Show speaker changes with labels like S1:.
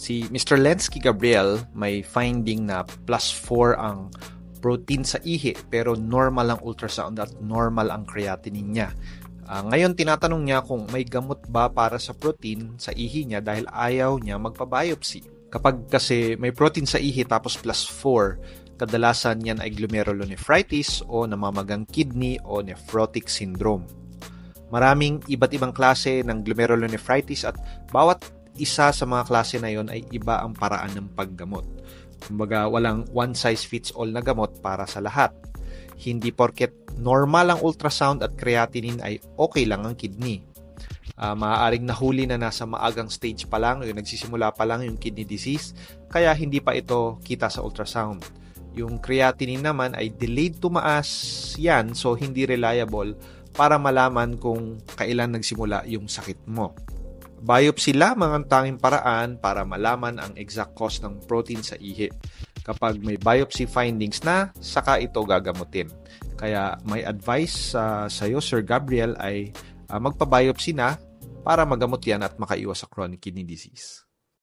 S1: Si Mr. Lenski Gabriel may finding na +4 ang protein sa ihi pero normal ang ultrasound at normal ang creatinine niya. Ngayon tinatanong niya kung may gamot ba para sa protein sa ihi niya dahil ayaw niya magpa-biopsy. Kapag kasi may protein sa ihi tapos +4, kadalasan yan ay glomerulonephritis o namamagang kidney o nephrotic syndrome. Maraming iba't ibang klase ng glomerulonephritis at bawat isa sa mga klase na yon ay iba ang paraan ng paggamot. Kumbaga, walang one-size-fits-all na gamot para sa lahat. Hindi porket normal ang ultrasound at creatinine ay okay lang ang kidney. Maaaring nahuli na nasa maagang stage pa lang, yung nagsisimula pa lang yung kidney disease, kaya hindi pa ito kita sa ultrasound. Yung creatinine naman ay delayed tumaas yan, so hindi reliable para malaman kung kailan nagsimula yung sakit mo. Biopsy lamang ang tanging paraan para malaman ang exact cause ng protein sa ihi. Kapag may biopsy findings na, saka ito gagamutin. Kaya may advice sa iyo, Sir Gabriel, ay magpa-biopsy na para magamot yan at makaiwas sa chronic kidney disease.